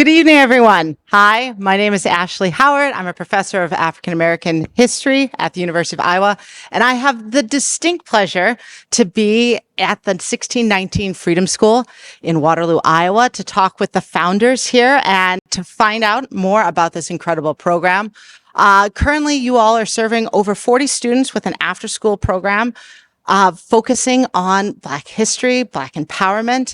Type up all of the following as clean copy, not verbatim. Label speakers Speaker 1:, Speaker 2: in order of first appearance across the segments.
Speaker 1: Good evening, everyone. Hi, my name is Ashley Howard. I'm a professor of African American history at the University of Iowa, and I have the distinct pleasure to be at the 1619 Freedom School in Waterloo, Iowa, to talk with the founders here and to find out more about this incredible program. Currently, you all are serving over 40 students with an after-school program focusing on Black history, Black empowerment,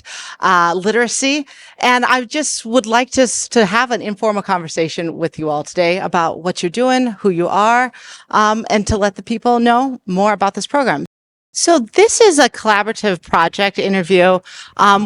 Speaker 1: literacy. And I just would like to have an informal conversation with you all today about what you're doing, who you are, and to let the people know more about this program. So this is a collaborative project interview,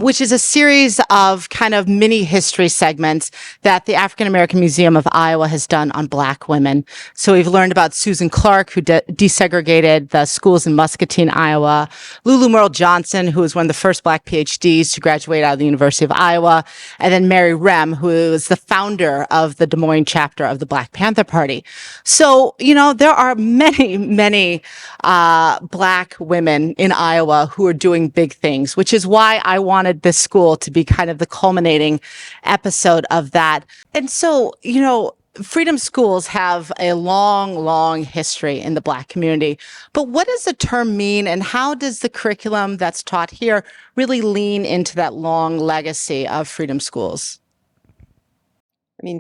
Speaker 1: which is a series of kind of mini history segments that the African American Museum of Iowa has done on Black women. So we've learned about Susan Clark, who desegregated the schools in Muscatine, Iowa, Lulu Merle Johnson, who was one of the first Black PhDs to graduate out of the University of Iowa, and then Mary Rem, who is the founder of the Des Moines chapter of the Black Panther Party. So, there are many Black women in Iowa who are doing big things, which is why I wanted this school to be kind of the culminating episode of that. And so, Freedom schools have a long history in the Black community. But what does the term mean, and how does the curriculum that's taught here really lean into that long legacy of freedom schools?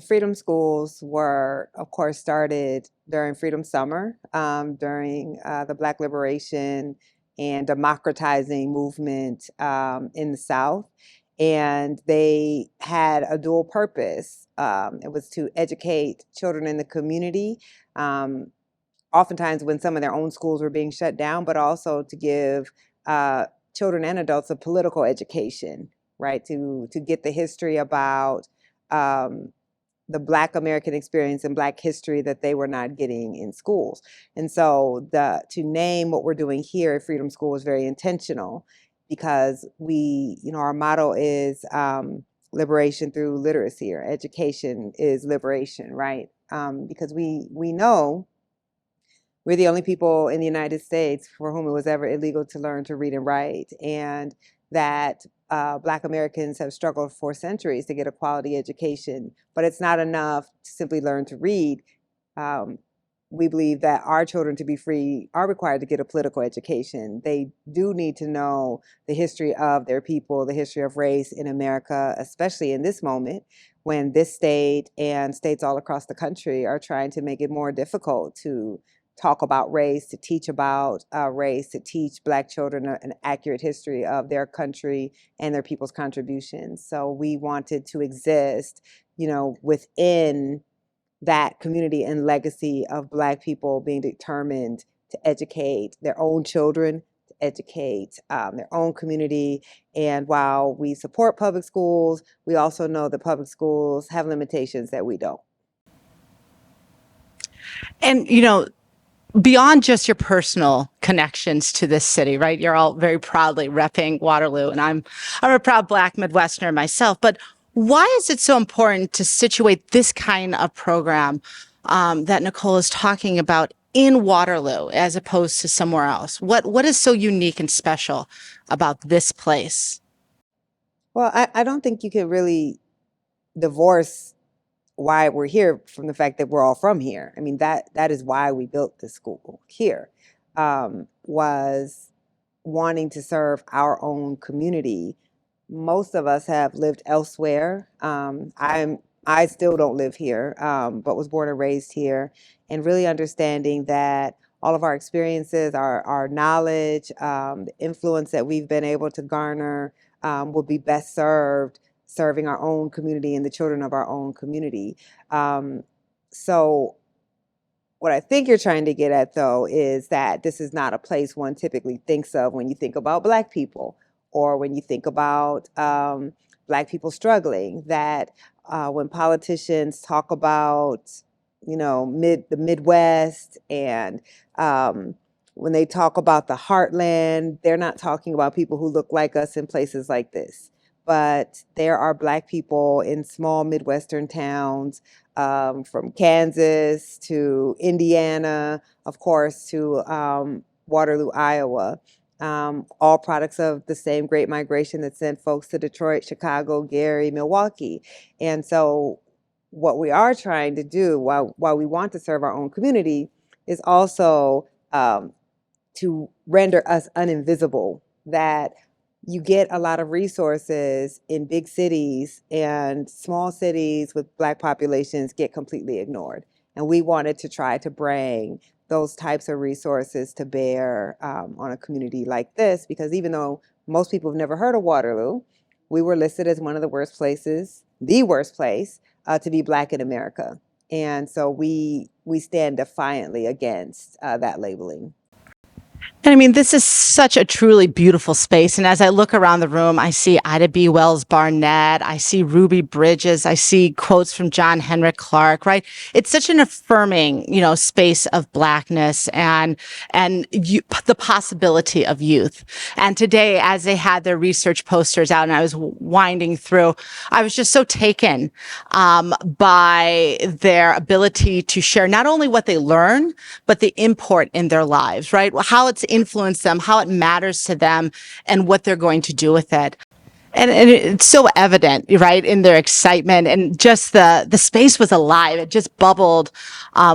Speaker 2: Freedom schools were, of course, started during Freedom Summer, during the Black liberation and democratizing movement in the South. And they had a dual purpose. It was to educate children in the community, oftentimes when some of their own schools were being shut down, but also to give children and adults a political education, right? To get the history about the Black American experience and Black history that they were not getting in schools. And so to name what we're doing here at Freedom School was very intentional, because our motto is liberation through literacy, or education is liberation, right? Because we know we're the only people in the United States for whom it was ever illegal to learn to read and write, and that Black Americans have struggled for centuries to get a quality education, but it's not enough to simply learn to read. We believe that our children, to be free, are required to get a political education. They do need to know the history of their people, the history of race in America, especially in this moment when this state and states all across the country are trying to make it more difficult to talk about race, to teach about race, to teach Black children an accurate history of their country and their people's contributions. So we wanted to exist, within that community and legacy of Black people being determined to educate their own children, to educate their own community. And while we support public schools, we also know that public schools have limitations that we don't.
Speaker 1: And, beyond just your personal connections to this city, right? You're all very proudly repping Waterloo, and I'm a proud Black Midwesterner myself. But why is it so important to situate this kind of program that Nikole is talking about in Waterloo as opposed to somewhere else? What is so unique and special about this place?
Speaker 2: Well, I don't think you can really divorce why we're here from the fact that we're all from here. That is why we built the school here, was wanting to serve our own community. Most of us have lived elsewhere. I still don't live here, but was born and raised here, and really understanding that all of our experiences, our knowledge, the influence that we've been able to garner will be best served serving our own community and the children of our own community. So what I think you're trying to get at, though, is that this is not a place one typically thinks of when you think about Black people, or when you think about Black people struggling. That when politicians talk about, the Midwest, and when they talk about the heartland, they're not talking about people who look like us in places like this. But there are Black people in small Midwestern towns, from Kansas to Indiana, of course, to Waterloo, Iowa, all products of the same Great Migration that sent folks to Detroit, Chicago, Gary, Milwaukee. And so what we are trying to do while we want to serve our own community is also to render us uninvisible, that you get a lot of resources in big cities and small cities with Black populations get completely ignored. And we wanted to try to bring those types of resources to bear on a community like this, because even though most people have never heard of Waterloo, we were listed as one of the worst places, the worst place to be Black in America. And so we stand defiantly against that labeling.
Speaker 1: And I mean, this is such a truly beautiful space. And as I look around the room, I see Ida B. Wells Barnett, I see Ruby Bridges, I see quotes from John Henrik Clarke, right? It's such an affirming, space of Blackness and the possibility of youth. And today, as they had their research posters out and I was winding through, I was just so taken by their ability to share not only what they learn, but the import in their lives, right? How it's influenced them, how it matters to them, and what they're going to do with it. And it's so evident, right, in their excitement, and just the space was alive. It just bubbled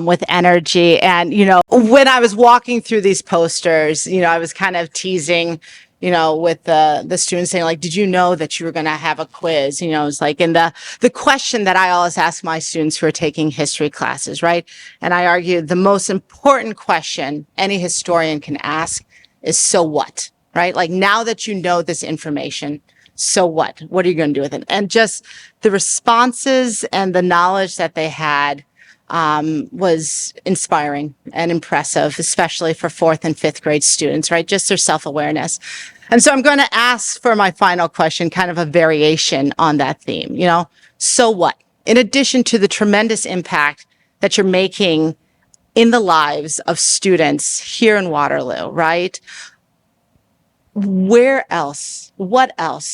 Speaker 1: with energy. And, when I was walking through these posters, I was kind of teasing, with the students saying, like, did you know that you were going to have a quiz? It's like, and the question that I always ask my students who are taking history classes, right? And I argue the most important question any historian can ask is, so what, right? Like, now that you know this information, so what? What are you going to do with it? And just the responses and the knowledge that they had was inspiring and impressive, especially for fourth and fifth grade students, right? Just their self-awareness. And so I'm going to ask for my final question, kind of a variation on that theme, so what? In addition to the tremendous impact that you're making in the lives of students here in Waterloo, right? What else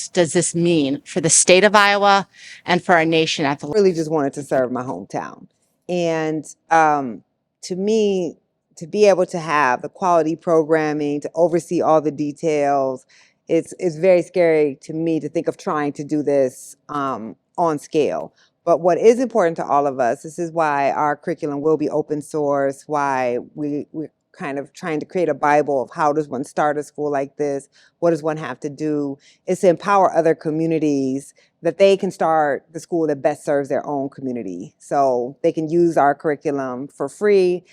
Speaker 1: does this mean for the state of Iowa and for our nation at the
Speaker 2: Really just wanted to serve my hometown. And to me, to be able to have the quality programming, to oversee all the details, it's very scary to me to think of trying to do this on scale. But what is important to all of us, this is why our curriculum will be open source, why we're kind of trying to create a Bible of how does one start a school like this, what does one have to do, is to empower other communities that they can start the school that best serves their own community. So they can use our curriculum for free.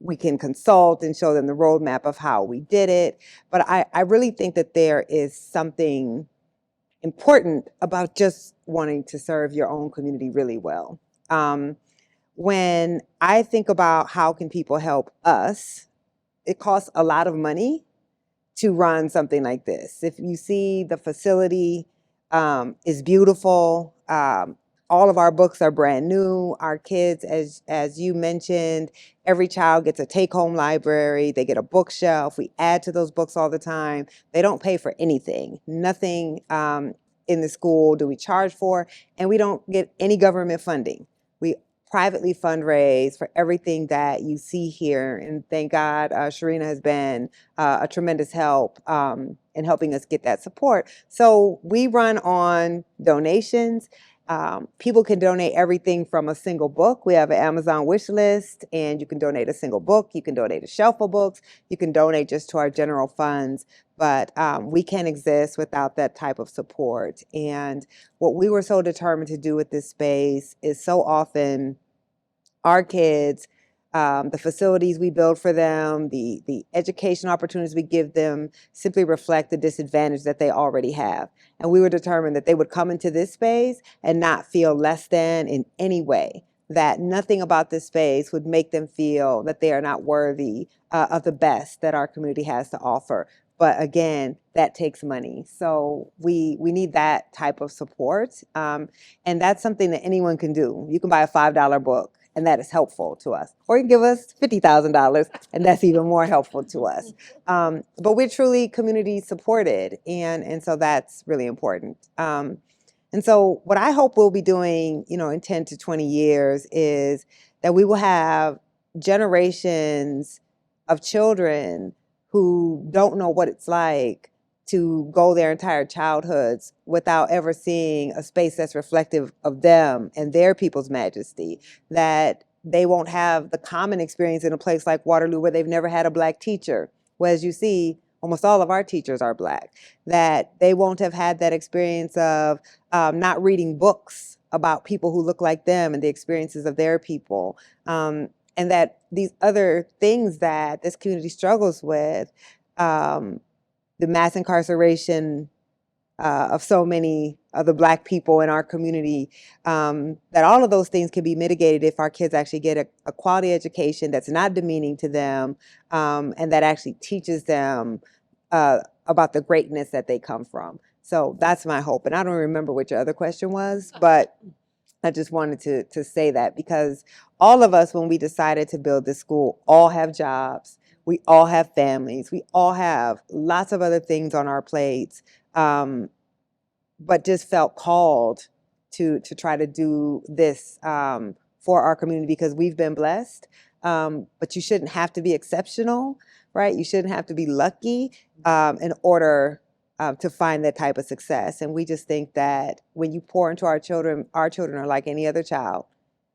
Speaker 2: We can consult and show them the roadmap of how we did it. But I really think that there is something important about just wanting to serve your own community really well. When I think about how can people help us, it costs a lot of money to run something like this. If you see the facility is beautiful. All of our books are brand new. Our kids, as you mentioned, every child gets a take-home library. They get a bookshelf. We add to those books all the time. They don't pay for anything. Nothing in the school do we charge for, and we don't get any government funding. We privately fundraise for everything that you see here. And thank God, Sharina has been a tremendous help in helping us get that support. So we run on donations. People can donate everything from a single book. We have an Amazon wish list, and you can donate a single book. You can donate a shelf of books. You can donate just to our general funds. But we can't exist without that type of support. And what we were so determined to do with this space is so often our kids, the facilities we build for them, the education opportunities we give them simply reflect the disadvantage that they already have. And we were determined that they would come into this space and not feel less than in any way, that nothing about this space would make them feel that they are not worthy of the best that our community has to offer. But again, that takes money. So we need that type of support. And that's something that anyone can do. You can buy a $5 book, and that is helpful to us. Or you can give us $50,000, and that's even more helpful to us. But we're truly community supported, and so that's really important. And so what I hope we'll be doing, in 10 to 20 years is that we will have generations of children who don't know what it's like to go their entire childhoods without ever seeing a space that's reflective of them and their people's majesty, that they won't have the common experience in a place like Waterloo where they've never had a Black teacher. Well, as you see, almost all of our teachers are Black, that they won't have had that experience of not reading books about people who look like them and the experiences of their people. And that these other things that this community struggles with, the mass incarceration of so many of the Black people in our community, that all of those things can be mitigated if our kids actually get a quality education that's not demeaning to them, and that actually teaches them about the greatness that they come from. So that's my hope. And I don't remember what your other question was, but I just wanted to say that, because all of us, when we decided to build this school, all have jobs. We all have families. We all have lots of other things on our plates, but just felt called to try to do this for our community because we've been blessed. But you shouldn't have to be exceptional, right? You shouldn't have to be lucky in order to find that type of success. And we just think that when you pour into our children are like any other child.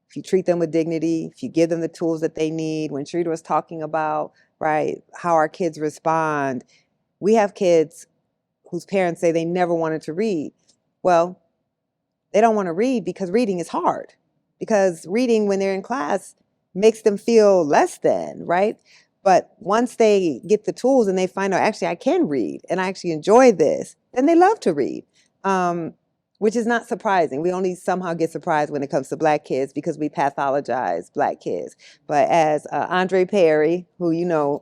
Speaker 2: If you treat them with dignity, if you give them the tools that they need. When Sharita was talking about, right, how our kids respond, we have kids whose parents say they never wanted to read. Well, they don't want to read because reading is hard. Because reading when they're in class makes them feel less than, right? But once they get the tools and they find out, actually, I can read and I actually enjoy this, then they love to read, which is not surprising. We only somehow get surprised when it comes to Black kids because we pathologize Black kids. But as Andre Perry, who you know,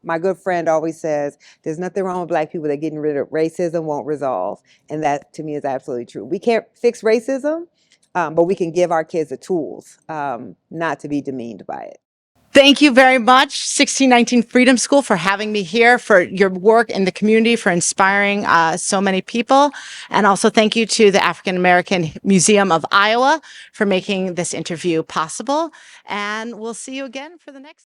Speaker 2: my good friend always says, there's nothing wrong with Black people that getting rid of racism won't resolve. And that to me is absolutely true. We can't fix racism, but we can give our kids the tools not to be demeaned by it.
Speaker 1: Thank you very much, 1619 Freedom School, for having me here, for your work in the community, for inspiring so many people. And also thank you to the African American Museum of Iowa for making this interview possible. And we'll see you again for the next.